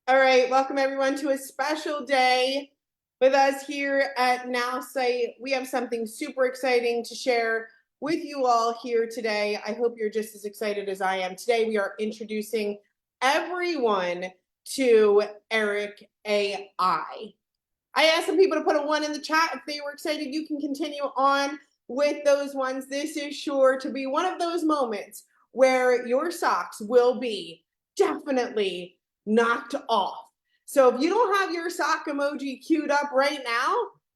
All right, welcome everyone to a special day with us here at Nowsite. We have something super exciting to share with you all here today. I hope you're just as excited as I am. Today we are introducing everyone to EricAI. I asked some people to put a 1 in the chat if they were excited. You can continue on with those ones. This is sure to be one of those moments where your socks will be definitely knocked off. So if you don't have your sock emoji queued up right now,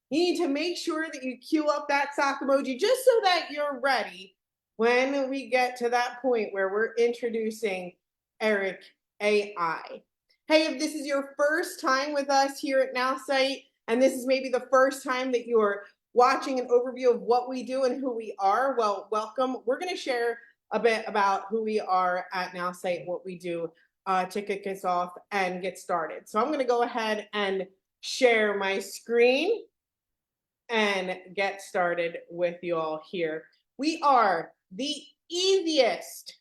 you need to make sure that you queue up that sock emoji just so that you're ready when we get to that point where we're introducing EricAI. Hey, if this is your first time with us here at Nowsite, and this is maybe the first time that you're watching an overview of what we do and who we are, well, welcome. We're going to share a bit about who we are at Nowsite, what we do to kick us off and get started. So I'm going to go ahead and share my screen and get started with you all here. We are the easiest,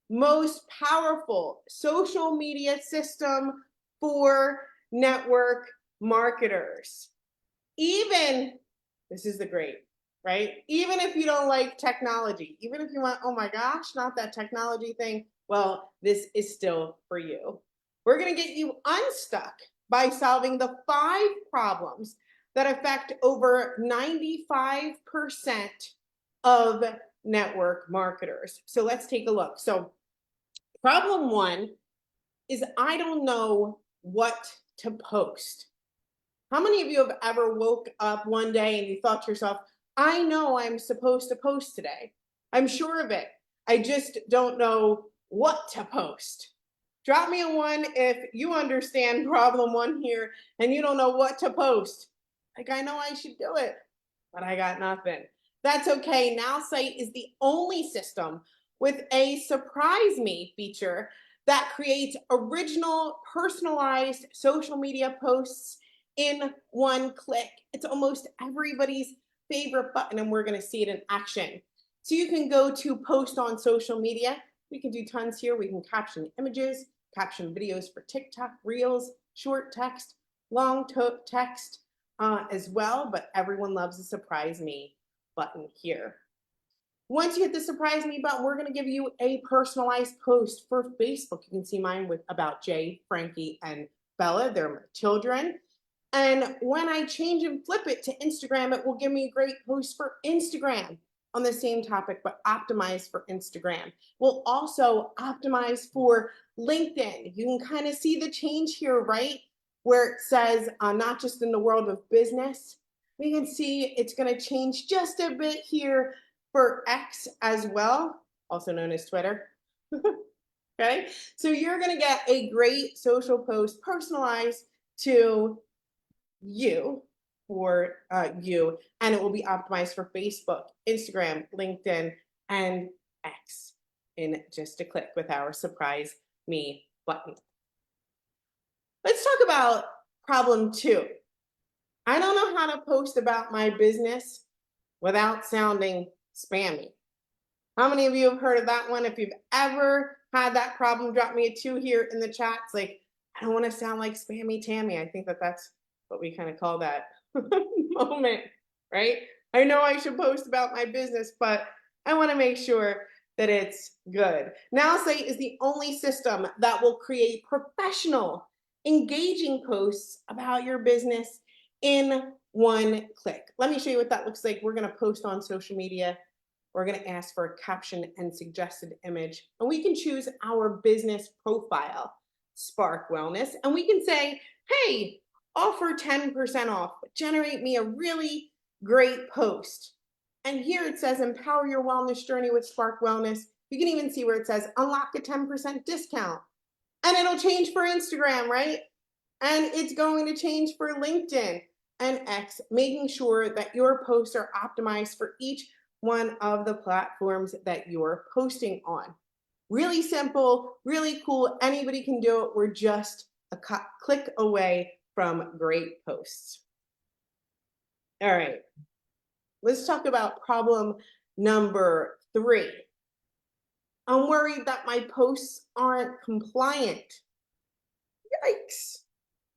most powerful social media system for network marketers. Even, this is the great, right? Even if you don't like technology, even if you want, oh my gosh, not that technology thing, well, this is still for you. We're going to get you unstuck by solving the 5 problems that affect over 95% of network marketers. So let's take a look. So problem 1 is I don't know what to post. How many of you have ever woke up one day and you thought to yourself, I know I'm supposed to post today. I'm sure of it. I just don't know what to post. Drop me a 1 if you understand problem 1 here and you don't know what to post. Like, I know I should do it, but I got nothing. That's okay. Nowsite is the only system with a surprise me feature that creates original, personalized social media posts in 1 click. It's almost everybody's favorite button, and we're going to see it in action. So you can go to post on social media. We can do tons here. We can caption images, caption videos for TikTok, Reels, short text, long text as well, but everyone loves the surprise me button here. Once you hit the surprise me button, we're going to give you a personalized post for Facebook. You can see mine with about Jay, Frankie, and Bella. They're my children. And when I change and flip it to Instagram, it will give me a great post for Instagram on the same topic, but optimized for Instagram. We'll also optimize for LinkedIn. You can kind of see the change here, right? Where it says, not just in the world of business, we can see it's going to change just a bit here for X as well, also known as Twitter. Okay, so you're going to get a great social post personalized to you, for you, and it will be optimized for Facebook, Instagram, LinkedIn, and X in just a click with our surprise me button. Let's talk about problem 2. I don't know how to post about my business without sounding spammy. How many of you have heard of that one? If you've ever had that problem, drop me a 2 here in the chat. It's like, I don't want to sound like spammy Tammy. I think that's what we kind of call that moment, right? I know I should post about my business, but I want to make sure that it's good. Nowsite is the only system that will create professional, engaging posts about your business in 1 click. Let me show you what that looks like. We're going to post on social media. We're going to ask for a caption and suggested image, and we can choose our business profile, Spark Wellness, and we can say, hey, offer 10% off, generate me a really great post. And here it says, empower your wellness journey with Spark Wellness. You can even see where it says, unlock a 10% discount. And it'll change for Instagram, right? And it's going to change for LinkedIn and X, making sure that your posts are optimized for each one of the platforms that you're posting on. Really simple, really cool. Anybody can do it. We're just a click away from great posts. All right, let's talk about problem number 3. I'm worried that my posts aren't compliant. Yikes.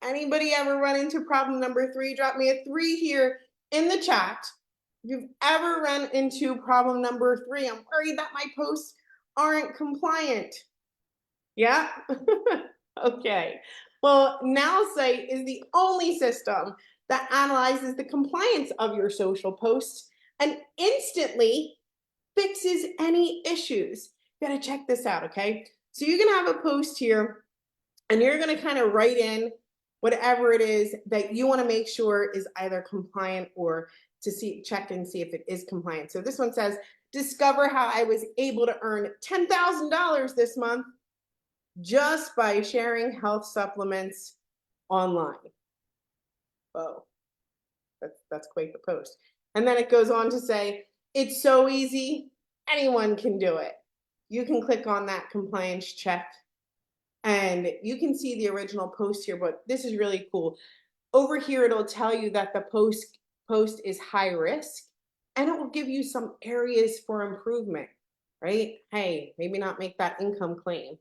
Anybody ever run into problem number 3? Drop me a 3 here in the chat. If you've ever run into problem number 3, I'm worried that my posts aren't compliant. Yeah? Okay. Well, Nowsite is the only system that analyzes the compliance of your social posts and instantly fixes any issues. You gotta check this out, okay? So you're gonna have a post here and you're gonna kind of write in whatever it is that you wanna make sure is either compliant or to check and see if it is compliant. So this one says, discover how I was able to earn $10,000 this month just by sharing health supplements online. Whoa, that's quite the post. And then it goes on to say, it's so easy, anyone can do it. You can click on that compliance check and you can see the original post here, but this is really cool. Over here, it'll tell you that the post is high risk and it will give you some areas for improvement, right? Hey, maybe not make that income claim.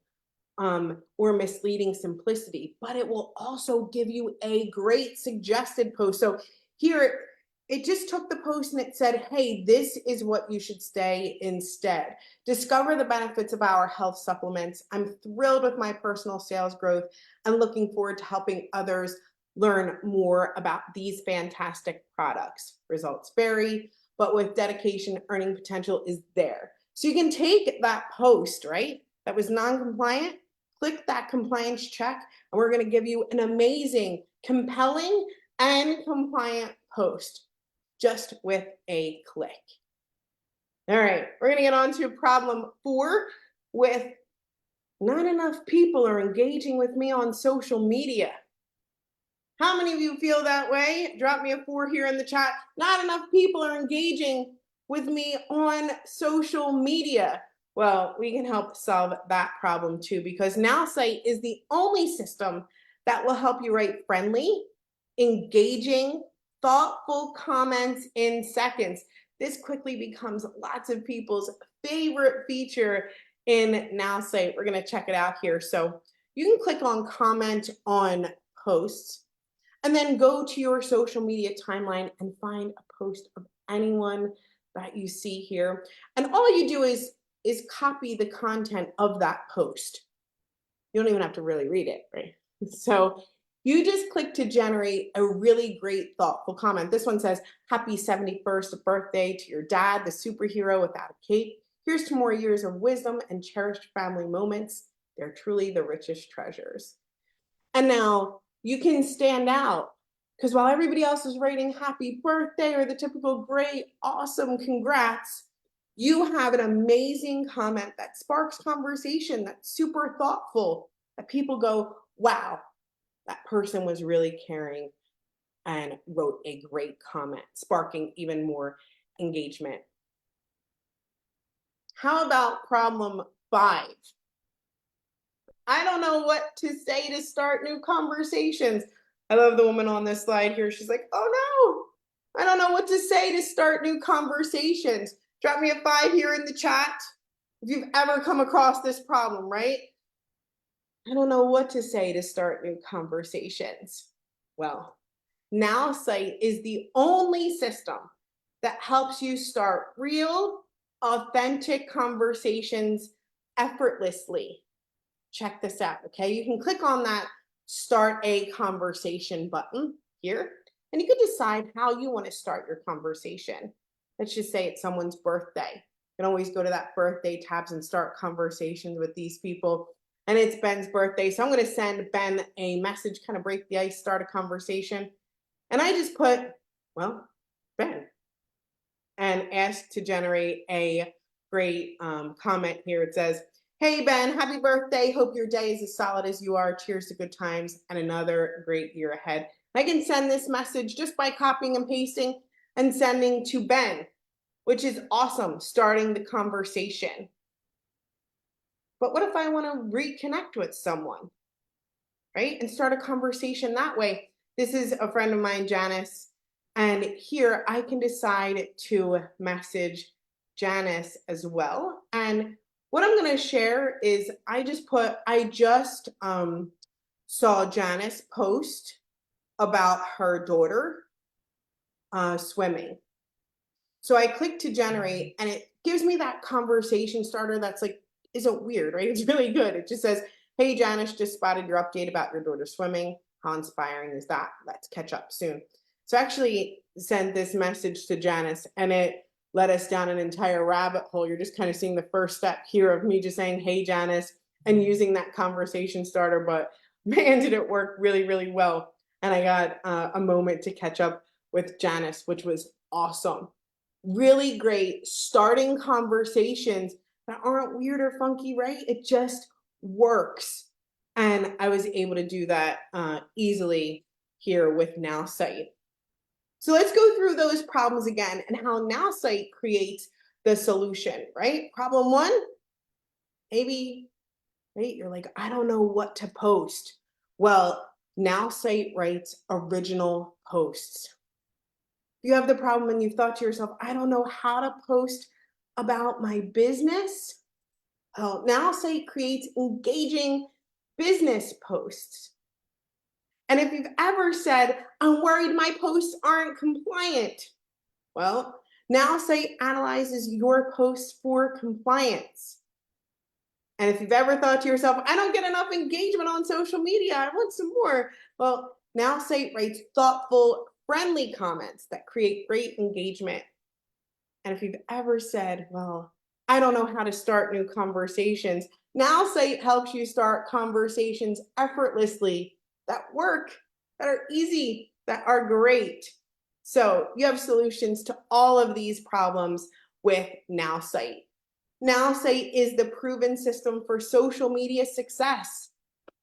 Or misleading simplicity, but it will also give you a great suggested post. So here, it just took the post and it said, hey, this is what you should say instead. Discover the benefits of our health supplements. I'm thrilled with my personal sales growth and looking forward to helping others learn more about these fantastic products. Results vary, but with dedication, earning potential is there. So you can take that post, right, that was non-compliant, click that compliance check, and we're going to give you an amazing, compelling, and compliant post just with a click. All right, we're going to get on to problem 4 with not enough people are engaging with me on social media. How many of you feel that way? Drop me a 4 here in the chat. Not enough people are engaging with me on social media. Well, we can help solve that problem too, because Nowsite is the only system that will help you write friendly, engaging, thoughtful comments in seconds. This quickly becomes lots of people's favorite feature in Nowsite. We're going to check it out here. So you can click on comment on posts and then go to your social media timeline and find a post of anyone that you see here. And all you do is copy the content of that post. You don't even have to really read it, right? So you just click to generate a really great, thoughtful comment. This one says, happy 71st birthday to your dad, the superhero without a cape. Here's to more years of wisdom and cherished family moments. They're truly the richest treasures. And now you can stand out because while everybody else is writing happy birthday or the typical great, awesome, congrats, you have an amazing comment that sparks conversation, that's super thoughtful, that people go, wow, that person was really caring and wrote a great comment, sparking even more engagement. How about problem 5? I don't know what to say to start new conversations. I love the woman on this slide here. She's like, oh no, I don't know what to say to start new conversations. Drop me a 5 here in the chat if you've ever come across this problem, right? I don't know what to say to start new conversations. Well, Nowsite is the only system that helps you start real, authentic conversations effortlessly. Check this out, okay? You can click on that start a conversation button here, and you can decide how you want to start your conversation. Let's just say it's someone's birthday. You can always go to that birthday tabs and start conversations with these people. And it's Ben's birthday, so I'm going to send Ben a message, kind of break the ice, start a conversation. And I just put, well, Ben, and ask to generate a great comment here. It says, hey, Ben, happy birthday. Hope your day is as solid as you are. Cheers to good times and another great year ahead. I can send this message just by copying and pasting and sending to Ben, which is awesome, starting the conversation. But what if I want to reconnect with someone, right? And start a conversation that way. This is a friend of mine, Janice. And here I can decide to message Janice as well. And what I'm going to share is I just saw Janice post about her daughter swimming. So I clicked to generate, and it gives me that conversation starter that's like, isn't weird, right? It's really good. It just says, hey, Janice, just spotted your update about your daughter swimming. How inspiring is that? Let's catch up soon. So I actually sent this message to Janice, and it led us down an entire rabbit hole. You're just kind of seeing the first step here of me just saying, hey, Janice, and using that conversation starter. But man, did it work really, really well. And I got a moment to catch up with Janice, which was awesome. Really great starting conversations that aren't weird or funky, right? It just works. And I was able to do that easily here with Nowsite. So let's go through those problems again and how Nowsite creates the solution, right? Problem one, maybe, right? You're like, I don't know what to post. Well, Nowsite writes original posts. You have the problem and you've thought to yourself, I don't know how to post about my business. Oh, Nowsite creates engaging business posts. And if you've ever said, I'm worried my posts aren't compliant, well, Nowsite analyzes your posts for compliance. And if you've ever thought to yourself, I don't get enough engagement on social media, I want some more, well, Nowsite writes thoughtful, friendly comments that create great engagement. And if you've ever said, well, I don't know how to start new conversations, Nowsite helps you start conversations effortlessly that work, that are easy, that are great. So you have solutions to all of these problems with Nowsite. Nowsite is the proven system for social media success.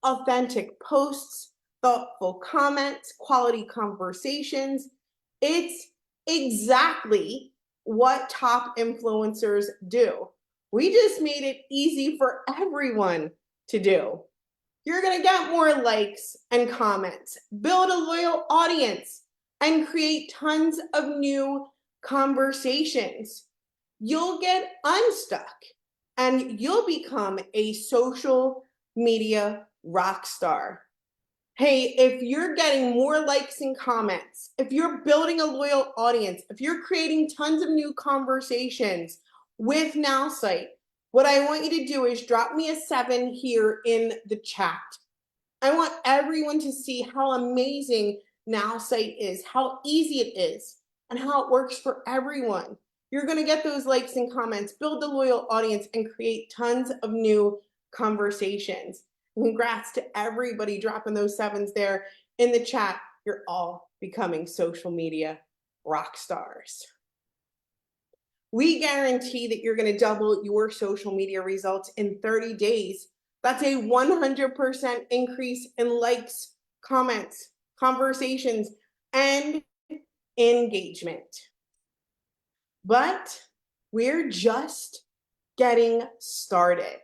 Authentic posts, thoughtful comments, quality conversations. It's exactly what top influencers do. We just made it easy for everyone to do. You're going to get more likes and comments, build a loyal audience, and create tons of new conversations. You'll get unstuck and you'll become a social media rock star. Hey, if you're getting more likes and comments, if you're building a loyal audience, if you're creating tons of new conversations with Nowsite, what I want you to do is drop me a 7 here in the chat. I want everyone to see how amazing Nowsite is, how easy it is, and how it works for everyone. You're going to get those likes and comments, build the loyal audience, and create tons of new conversations. Congrats to everybody dropping those 7s there in the chat. You're all becoming social media rock stars. We guarantee that you're going to double your social media results in 30 days. That's a 100% increase in likes, comments, conversations, and engagement. But we're just getting started.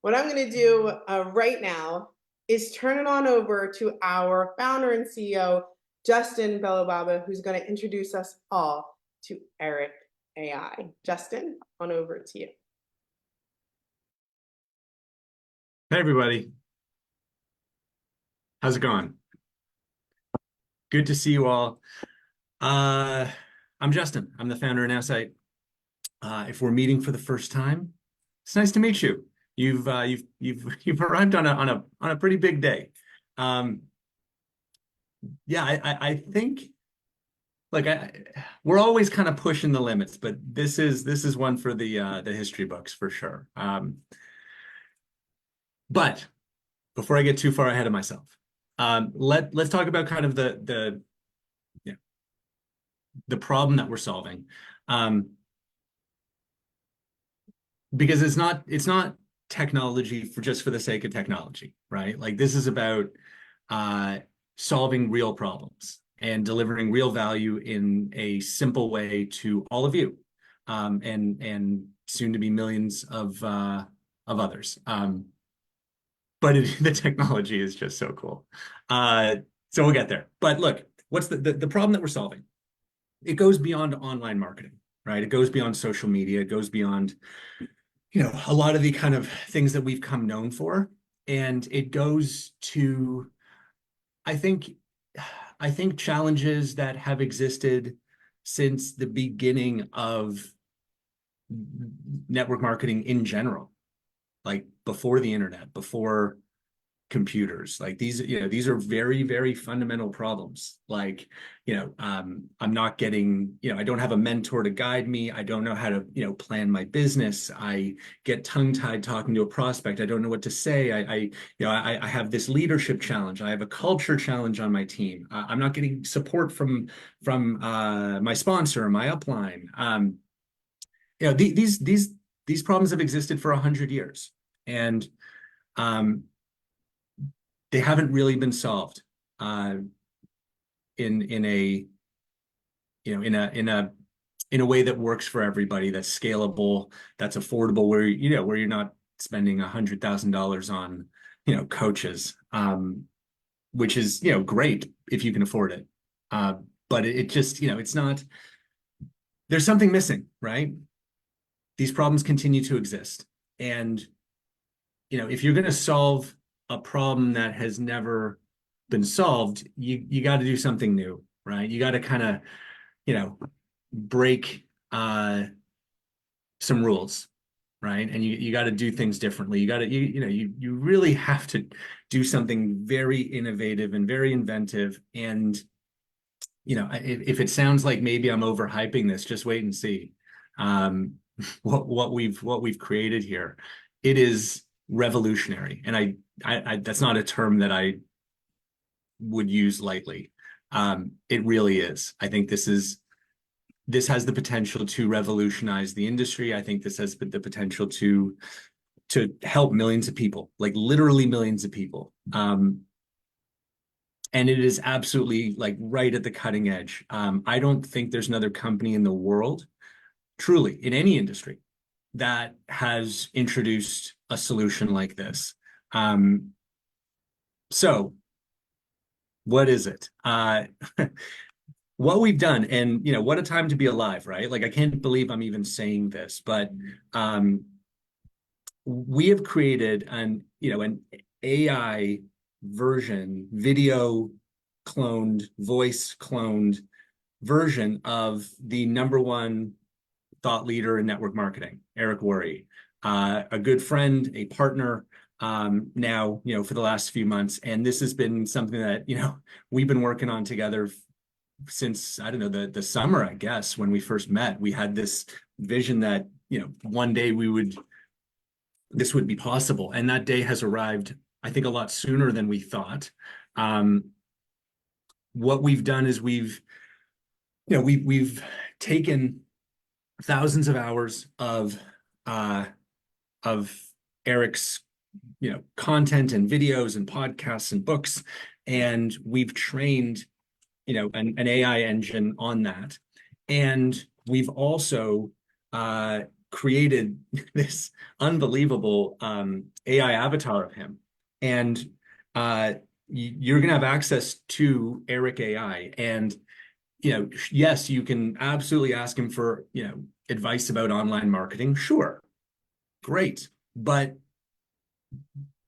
What I'm going to do right now is turn it on over to our founder and CEO, Justin Belobaba, who's going to introduce us all to EricAI. Justin, on over to you. Hey, everybody. How's it going? Good to see you all. I'm Justin. I'm the founder of Nowsite. If we're meeting for the first time, it's nice to meet you. You've arrived on a pretty big day. Yeah, I think we're always kind of pushing the limits, but this is one for the history books for sure. But before I get too far ahead of myself, let's talk about kind of the problem that we're solving, because it's not technology for the sake of technology, right? Like, this is about solving real problems and delivering real value in a simple way to all of you, and soon to be millions of others. But the technology is just so cool. So we'll get there. But look, what's the problem that we're solving? It goes beyond online marketing, right? It goes beyond social media. It goes beyond, a lot of the kind of things that we've come known for. And it goes to, I think, challenges that have existed since the beginning of network marketing in general, like before the internet, before computers. Like these are very, very fundamental problems. Like, I'm not getting, I don't have a mentor to guide me. I don't know how to, plan my business. I get tongue-tied talking to a prospect. I don't know what to say. I have this leadership challenge. I have a culture challenge on my team. I'm not getting support from my sponsor, my upline. These problems have existed for 100 years, and um, they haven't really been solved uh, in a in a way that works for everybody, that's scalable, that's affordable, where you're not spending $100,000 on coaches, which is great if you can afford it, but it just it's not. There's something missing, right? These problems continue to exist, and if you're going to solve a problem that has never been solved, you got to do something new, right? You got to kind of, break some rules, right? And you got to do things differently. You got to, you really have to do something very innovative and very inventive. And, if it sounds like maybe I'm overhyping this, just wait and see. What we've created here. It is revolutionary, and I that's not a term that I would use lightly. It really is. I think this has the potential to revolutionize the industry. I think this has the potential to help millions of people, like literally millions of people. And it is absolutely like right at the cutting edge. I don't think there's another company in the world, truly, in any industry, that has introduced a solution like this. So what is it? What we've done, and what a time to be alive, right? Like, I can't believe I'm even saying this, but we have created an AI version, video cloned, voice cloned version of the number one thought leader in network marketing, Eric Worre, a good friend, a partner, now, for the last few months. And this has been something that, we've been working on together since, I don't know, the summer, I guess, when we first met. We had this vision that, one day this would be possible. And that day has arrived, I think, a lot sooner than we thought. What we've done is we've taken thousands of hours of Eric's content and videos and podcasts and books, and we've trained an AI engine on that, and we've also created this unbelievable AI avatar of him, and you're going to have access to EricAI, and yes, you can absolutely ask him for advice about online marketing. Sure, great, but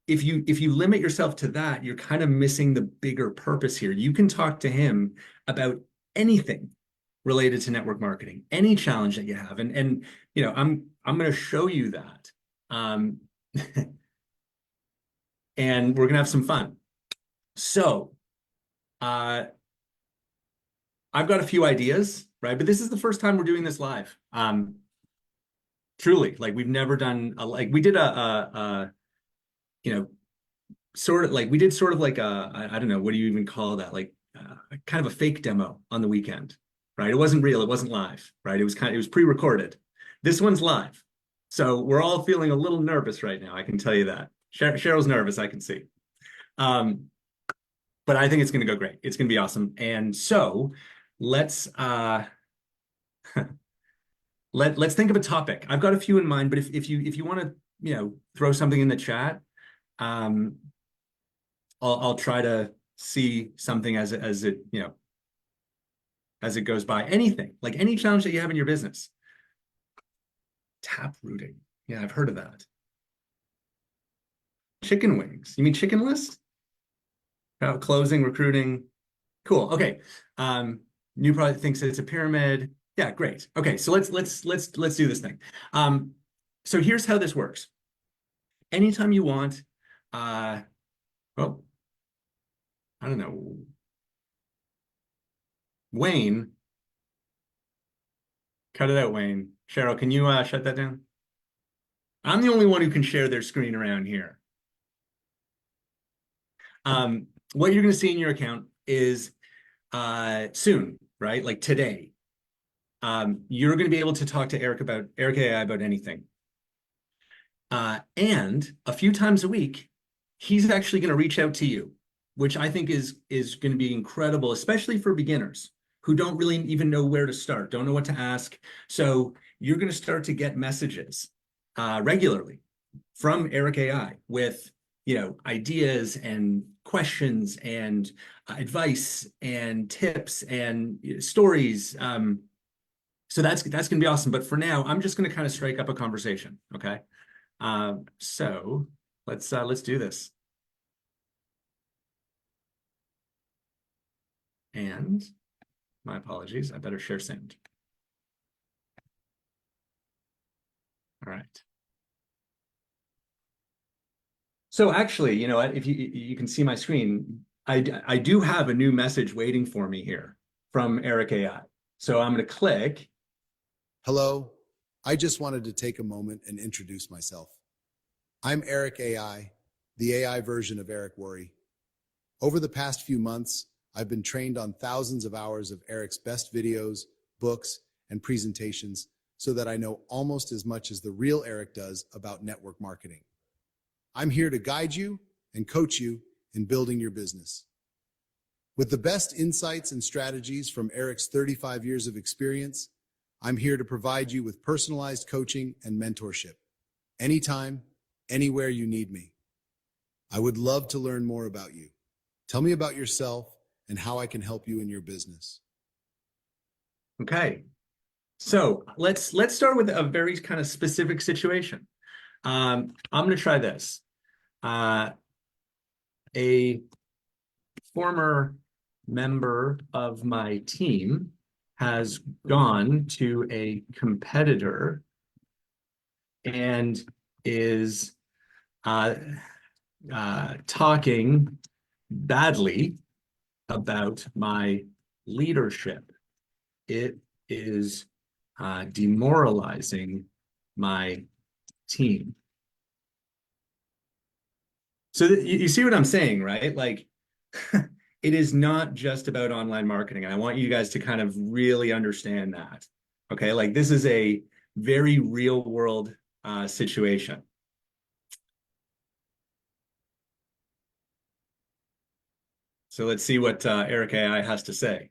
if you limit yourself to that, you're kind of missing the bigger purpose here. You can talk to him about anything related to network marketing, any challenge that you have, and I'm going to show you that, and we're going to have some fun. So, I've got a few ideas, right? But this is the first time we're doing this live. Truly, like, we've never done like we did sort of like we did sort of like I don't know, what do you even call that? Like kind of a fake demo on the weekend, right? It wasn't real, it wasn't live, right? It was pre-recorded. This one's live. So we're all feeling a little nervous right now, I can tell you that. Cheryl's nervous, I can see. But I think it's going to go great. It's going to be awesome. And so let's let's think of a topic. I've got a few in mind, but if you want to throw something in the chat, I'll try to see something as it as it goes by. Anything, like any challenge that you have in your business. Tap rooting. Yeah, I've heard of that. chicken wings. You mean chicken list? Closing, recruiting. Cool. Okay. New product thinks it's a pyramid. Yeah, great. Okay, so let's do this thing. So here's how this works. Anytime you want, well, I don't know, Wayne, cut it out, Wayne. Cheryl, can you shut that down? I'm the only one who can share their screen around here. What you're going to see in your account is soon, right? Like today, you're going to be able to talk to EricAI about anything. And a few times a week, he's actually going to reach out to you, which I think is going to be incredible, especially for beginners who don't really even know where to start, don't know what to ask. So you're going to start to get messages regularly from EricAI with ideas and questions and advice and tips and stories. So that's going to be awesome. But for now, I'm just going to kind of strike up a conversation. Okay. So let's do this. And my apologies, I better share sound. All right. So actually, you know what, if you can see my screen, I do have a new message waiting for me here from EricAI. So I'm going to click. Hello, I just wanted to take a moment and introduce myself. I'm EricAI, the AI version of Eric Worre. Over the past few months, I've been trained on thousands of hours of Eric's best videos, books, and presentations so that I know almost as much as the real Eric does about network marketing. I'm here to guide you and coach you in building your business. With the best insights and strategies from Eric's 35 years of experience, I'm here to provide you with personalized coaching and mentorship. Anytime, anywhere you need me. I would love to learn more about you. Tell me about yourself and how I can help you in your business. Okay. So let's start with a very kind of specific situation. I'm going to try this. A former member of my team has gone to a competitor and is talking badly about my leadership. It is demoralizing my team. So you see what I'm saying, right? Like, it is not just about online marketing. And I want you guys to kind of really understand that. Okay, like this is a very real world situation. So let's see what EricAI has to say.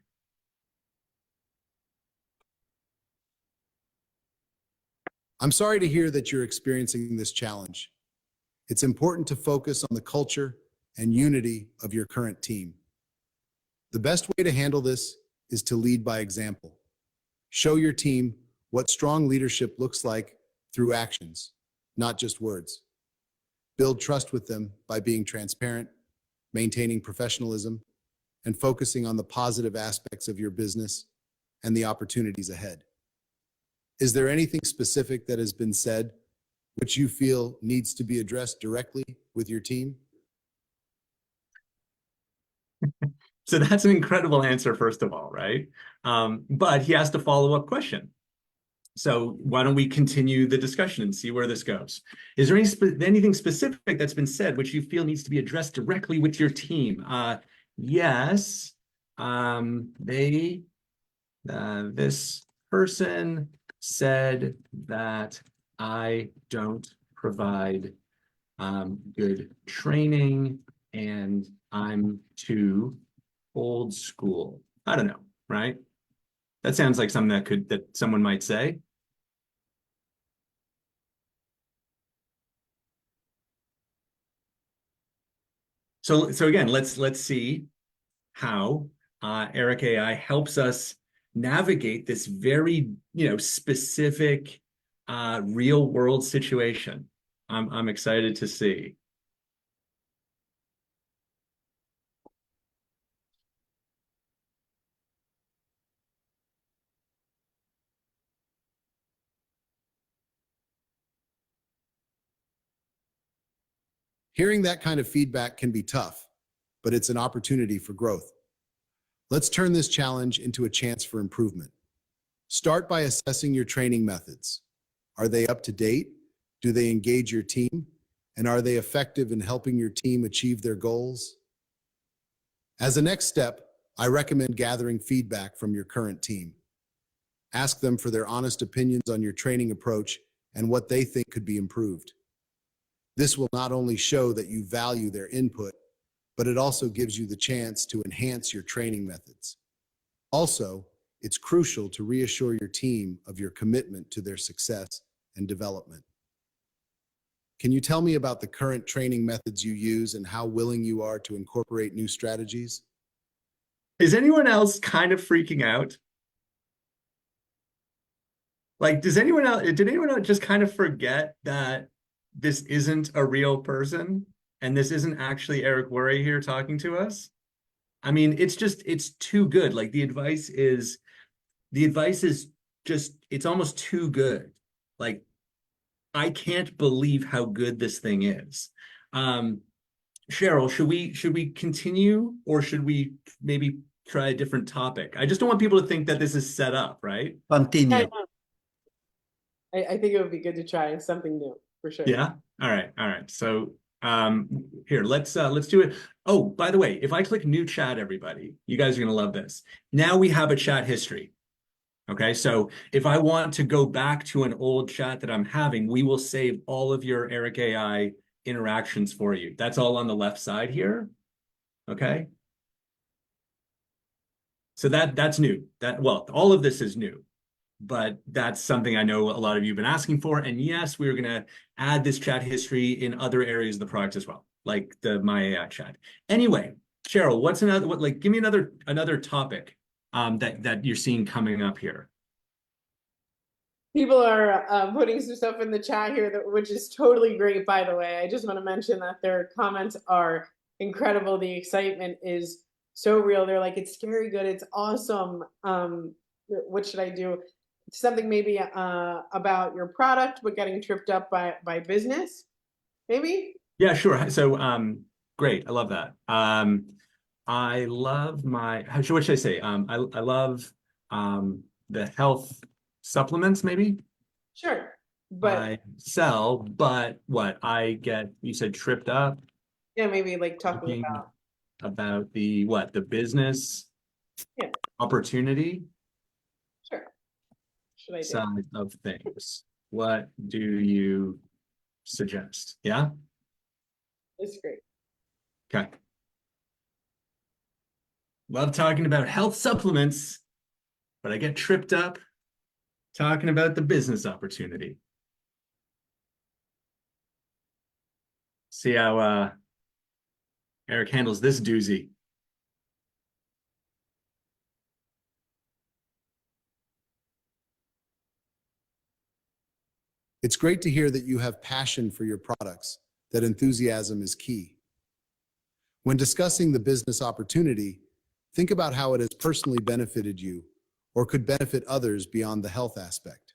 I'm sorry to hear that you're experiencing this challenge. It's important to focus on the culture and unity of your current team. The best way to handle this is to lead by example. Show your team what strong leadership looks like through actions, not just words. Build trust with them by being transparent, maintaining professionalism, and focusing on the positive aspects of your business and the opportunities ahead. Is there anything specific that has been said which you feel needs to be addressed directly with your team? So that's an incredible answer, first of all, right? But he asked a follow-up question. So why don't we continue the discussion and see where this goes? Is there anything specific that's been said which you feel needs to be addressed directly with your team? Yes, this person said that I don't provide good training and I'm too old school. I don't know, right? That sounds like something that someone might say. So again, let's see how EricAI helps us navigate this very specific real world situation. I'm excited to see. Hearing that kind of feedback can be tough, but it's an opportunity for growth. Let's turn this challenge into a chance for improvement. Start by assessing your training methods. Are they up to date? Do they engage your team? And are they effective in helping your team achieve their goals? As a next step, I recommend gathering feedback from your current team. Ask them for their honest opinions on your training approach and what they think could be improved. This will not only show that you value their input, but it also gives you the chance to enhance your training methods. Also, it's crucial to reassure your team of your commitment to their success and development. Can you tell me about the current training methods you use and how willing you are to incorporate new strategies? Is anyone else kind of freaking out? Like, did anyone else just kind of forget that this isn't a real person and this isn't actually Eric Worre here talking to us? I mean, it's too good. Like the advice is just, it's almost too good. Like, I can't believe how good this thing is. Cheryl, should we continue or should we maybe try a different topic? I just don't want people to think that this is set up, right? Continue. I think it would be good to try something new for sure. Yeah. All right. So here, let's do it. Oh, by the way, if I click new chat, everybody, you guys are gonna love this. Now we have a chat history. Okay, so if I want to go back to an old chat that I'm having, we will save all of your EricAI interactions for you. That's all on the left side here. Okay. So that's new. Well, all of this is new, but that's something I know a lot of you have been asking for. And yes, we're gonna add this chat history in other areas of the product as well, like the My AI chat. Anyway, Cheryl, give me another topic that you're seeing coming up here. People are putting some stuff in the chat here, which is totally great, by the way. I just want to mention that their comments are incredible. The excitement is so real. They're like, it's scary good. It's awesome. What should I do? Something maybe about your product, but getting tripped up by business, maybe? Yeah, sure. So great. I love that. I love what should I say? I love the health supplements, maybe. Sure. But I sell, but what I get, you said tripped up, yeah, maybe like talking about the business opportunity sure. Should I do? side of things. What do you suggest? Yeah? It's great. Okay. Love talking about health supplements, but I get tripped up talking about the business opportunity. See how Eric handles this doozy. It's great to hear that you have passion for your products, that enthusiasm is key. When discussing the business opportunity, think about how it has personally benefited you or could benefit others beyond the health aspect.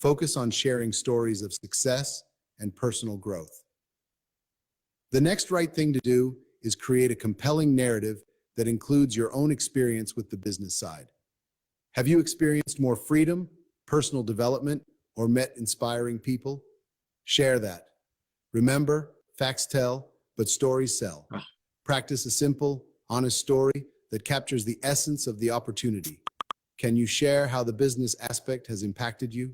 Focus on sharing stories of success and personal growth. The next right thing to do is create a compelling narrative that includes your own experience with the business side. Have you experienced more freedom, personal development, or met inspiring people? Share that. Remember, facts tell, but stories sell. Practice a simple, honest story that captures the essence of the opportunity. Can you share how the business aspect has impacted you?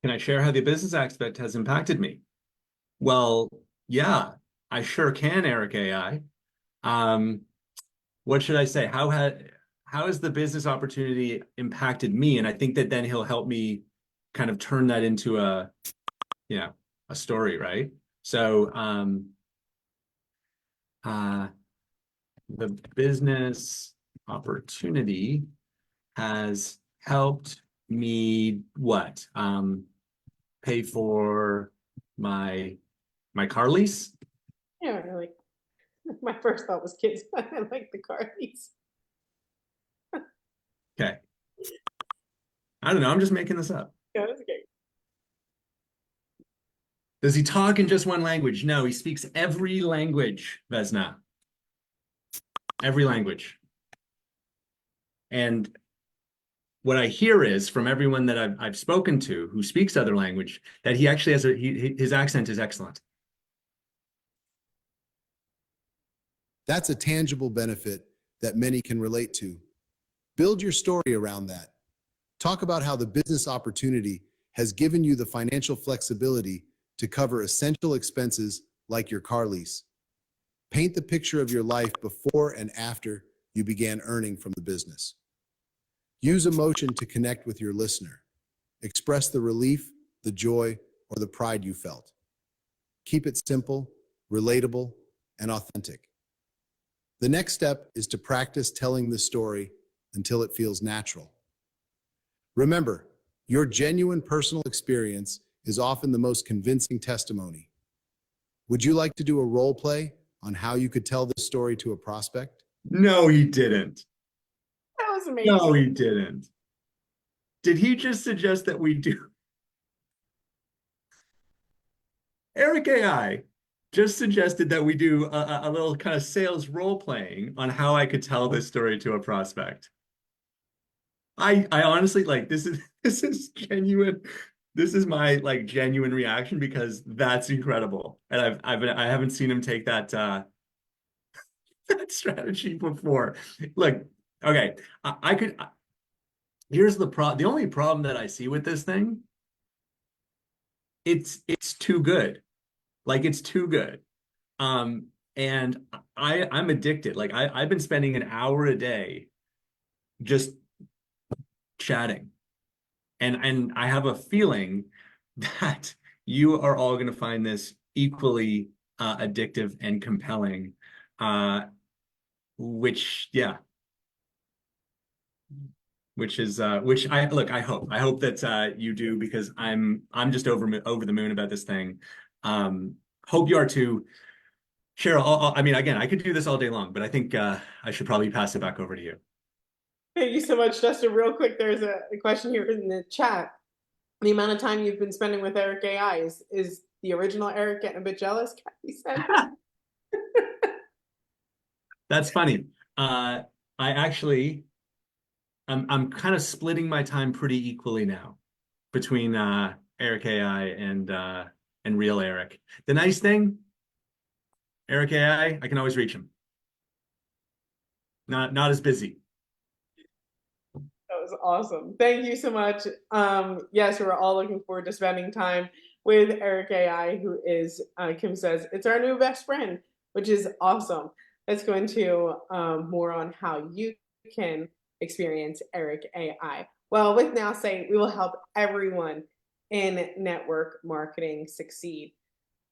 Can I share how the business aspect has impacted me? Well, yeah, I sure can, EricAI. What should I say? How has the business opportunity impacted me? And I think that then he'll help me kind of turn that into a story, right? So the business opportunity has helped me what? Pay for my car lease? Yeah, really. My first thought was kids, but I like the car lease. Okay. I don't know. I'm just making this up. Yeah, that's great. Does he talk in just one language? No, he speaks every language, Vesna. Every language. And what I hear is from everyone that I've spoken to who speaks other language that he actually has his accent is excellent. That's a tangible benefit that many can relate to. Build your story around that. Talk about how the business opportunity has given you the financial flexibility to cover essential expenses like your car lease. Paint the picture of your life before and after you began earning from the business. Use emotion to connect with your listener. Express the relief, the joy, or the pride you felt. Keep it simple, relatable, and authentic. The next step is to practice telling the story until it feels natural. Remember, your genuine personal experience is often the most convincing testimony. Would you like to do a role play on how you could tell this story to a prospect? No, he didn't. That was amazing. No, he didn't. Did he just suggest that we do? EricAI just suggested that we do a little kind of sales role playing on how I could tell this story to a prospect. I honestly like this is genuine. This is my like genuine reaction because that's incredible. And I haven't seen him take that that strategy before. Look, okay, I could here's the only problem that I see with this thing. It's too good. Like it's too good. And I'm addicted. Like I've been spending an hour a day just chatting. And I have a feeling that you are all going to find this equally addictive and compelling. Which yeah, which I hope that you do because I'm just over the moon about this thing. Hope you are too. Cheryl, I mean, again, I could do this all day long, but I think I should probably pass it back over to you. Thank you so much, Justin. Real quick, there's a question here in the chat. The amount of time you've been spending with EricAI, is the original Eric getting a bit jealous? Kathy said. That's funny. I'm kind of splitting my time pretty equally now between EricAI and real Eric. The nice thing, EricAI, I can always reach him. Not as busy. That was awesome. Thank you so much. Yes, we're all looking forward to spending time with EricAI, who is, Kim says, it's our new best friend, which is awesome. Let's go into more on how you can experience EricAI. Well, with Nowsite, we will help everyone in network marketing succeed.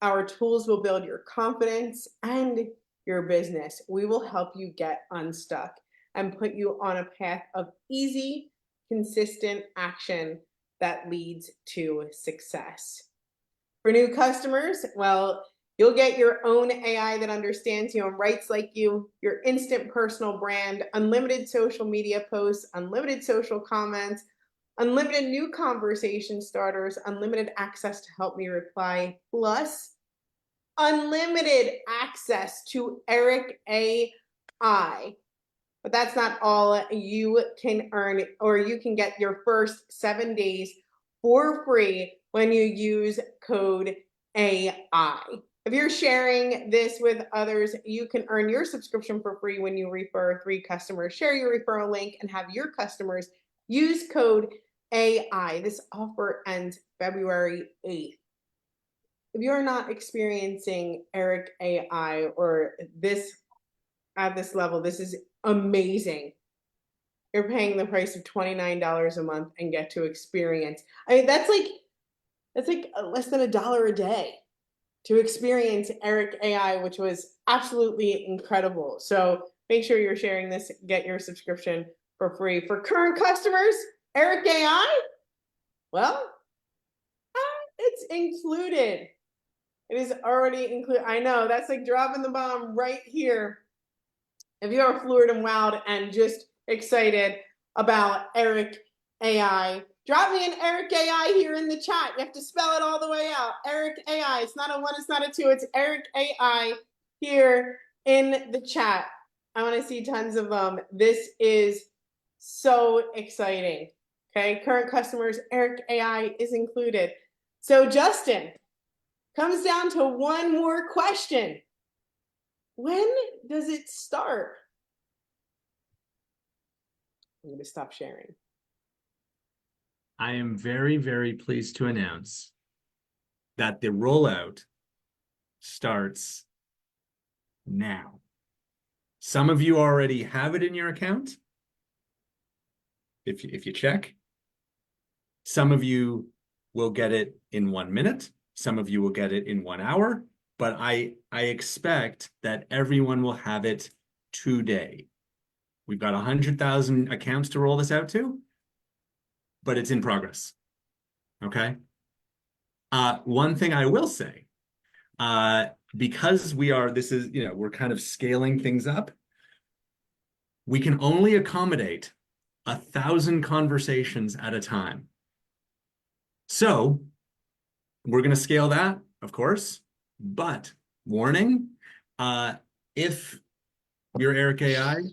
Our tools will build your confidence and your business. We will help you get unstuck and put you on a path of easy, consistent action that leads to success. For new customers, well, you'll get your own AI that understands you and writes like you, your instant personal brand, unlimited social media posts, unlimited social comments, unlimited new conversation starters, unlimited access to help me reply, plus unlimited access to EricAI. But that's not all. You can earn, or you can get your first 7 days for free when you use code AI. If you're sharing this with others, you can earn your subscription for free when you refer 3 customers. Share your referral link and have your customers use code AI. This offer ends February 8th. If you're not experiencing EricAI or this at this level, this is amazing. You're paying the price of $29 a month and get to experience. I mean, that's like less than $1 a day to experience EricAI, which was absolutely incredible. So make sure you're sharing this. Get your subscription for free. For current customers, EricAI, well, it's included. It is already included. I know, that's like dropping the bomb right here. If you are fluid and wowed and just excited about EricAI, Drop me an EricAI here in the chat. You have to spell it all the way out. EricAI. It's not a 1, it's not a 2, it's EricAI here in the chat. I want to see tons of them. This is so exciting. Okay, current customers, EricAI is included. So Justin, comes down to one more question. When does it start? I'm going to stop sharing. I am very, very pleased to announce that the rollout starts now. Some of you already have it in your account, if you check. Some of you will get it in 1 minute. Some of you will get it in 1 hour. But I expect that everyone will have it today. We've got 100,000 accounts to roll this out to, but it's in progress. Okay. One thing I will say, because we're kind of scaling things up, we can only accommodate 1,000 conversations at a time. So we're going to scale that, of course, but warning, if your EricAI,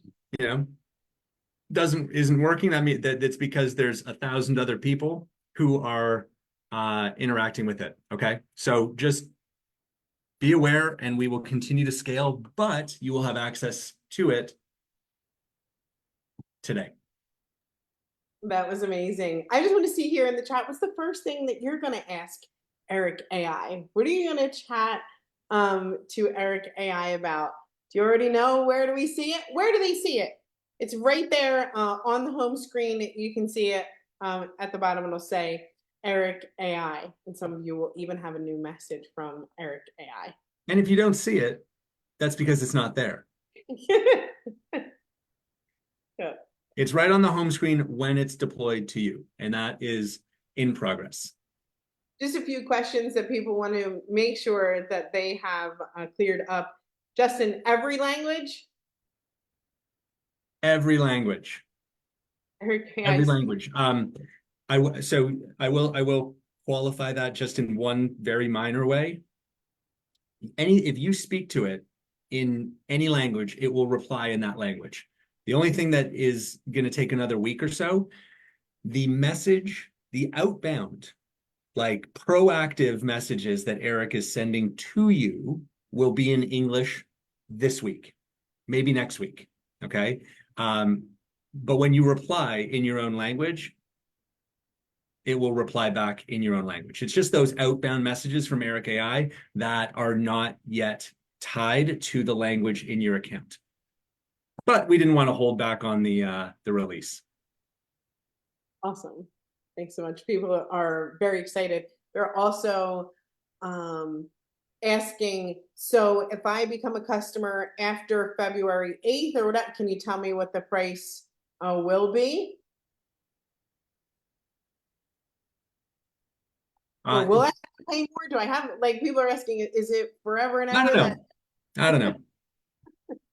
isn't working, that's because there's 1,000 other people who are interacting with it. Okay, so just be aware, and we will continue to scale, but you will have access to it today. That was amazing. I just want to see here in the chat, what's the first thing that you're going to ask EricAI? What are you going to chat to EricAI about? Do you already know? Where do we see it? Where do they see it? It's right there on the home screen. You can see it at the bottom. It'll say EricAI, and some of you will even have a new message from EricAI. And if you don't see it, that's because it's not there. Yeah. It's right on the home screen when it's deployed to you, and that is in progress. Just a few questions that people want to make sure that they have cleared up. Justin, every language? Every language. Every language. I will qualify that just in one very minor way. If you speak to it in any language, it will reply in that language. The only thing that is going to take another week or so, the message, the outbound, like proactive messages that Eric is sending to you will be in English this week, maybe next week. Okay. But when you reply in your own language, it will reply back in your own language. It's just those outbound messages from EricAI that are not yet tied to the language in your account. But we didn't want to hold back on the release. Awesome. Thanks so much. People are very excited. They're also asking, so if I become a customer after February 8th or whatever, can you tell me what the price will be? Or will I have to pay more? Do I have, like, people are asking, is it forever and ever? I don't know.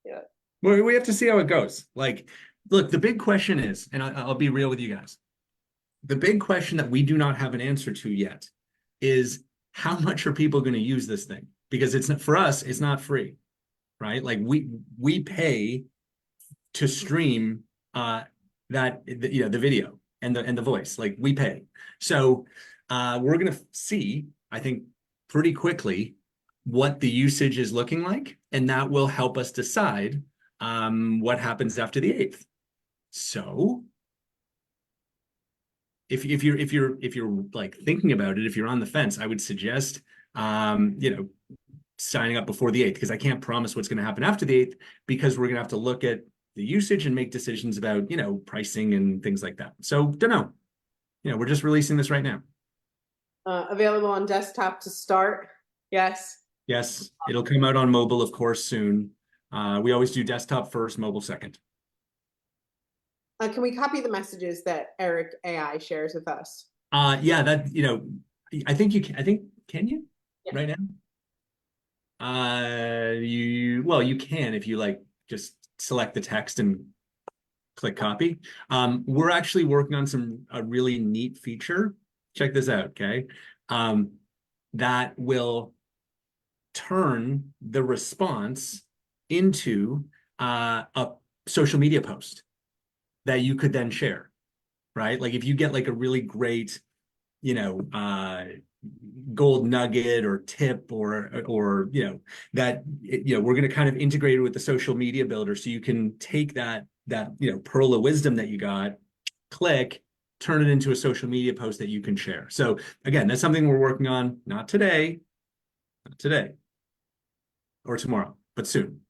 Yeah. We have to see how it goes. Like, look, the big question is, and I'll be real with you guys. The big question that we do not have an answer to yet is how much are people going to use this thing? Because it's not, for us, it's not free, right? Like we pay to stream the video and the voice. Like we pay. So we're going to see, I think, pretty quickly what the usage is looking like, and that will help us decide what happens after the 8th. So if you're like thinking about it, if you're on the fence, I would suggest signing up before the 8th, because I can't promise what's going to happen after the 8th, because we're going to have to look at the usage and make decisions about pricing and things like that. So don't know. We're just releasing this right now. Available on desktop to start. Yes. Yes, it'll come out on mobile, of course, soon. We always do desktop first, mobile second. Can we copy the messages that EricAI shares with us? Yeah, that I think you can. Can you? Yeah. Right now? You can if you just select the text and click copy. We're actually working on a really neat feature. Check this out, okay? That will turn the response into a social media post that you could then share, right? Like if you get like a really great, gold nugget or tip or that we're going to kind of integrate it with the social media builder, so you can take that pearl of wisdom that you got, click, turn it into a social media post that you can share. So again, that's something we're working on, not today or tomorrow, but soon.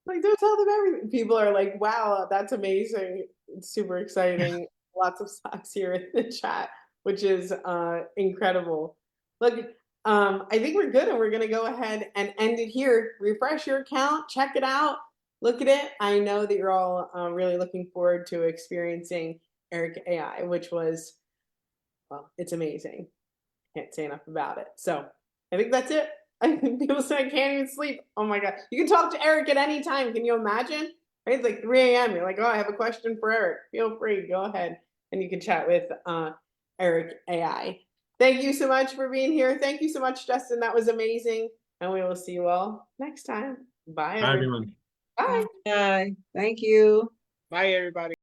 Like, don't tell them everything. People are like, wow, that's amazing. It's super exciting. Lots of stocks here in the chat, which is incredible. Look, I think we're good, and we're going to go ahead and end it here. Refresh your account, check it out, look at it. I know that you're all really looking forward to experiencing EricAI, which was, well, it's amazing. Can't say enough about it. So I think that's it. People say I can't even sleep. Oh my God. You can talk to Eric at any time. Can you imagine? Right? It's like 3 a.m. You're like, oh, I have a question for Eric. Feel free. Go ahead. And you can chat with EricAI. Thank you so much for being here. Thank you so much, Justin. That was amazing. And we will see you all next time. Bye, Bye, everyone. everyone. Bye. Bye. Thank you. Bye, everybody.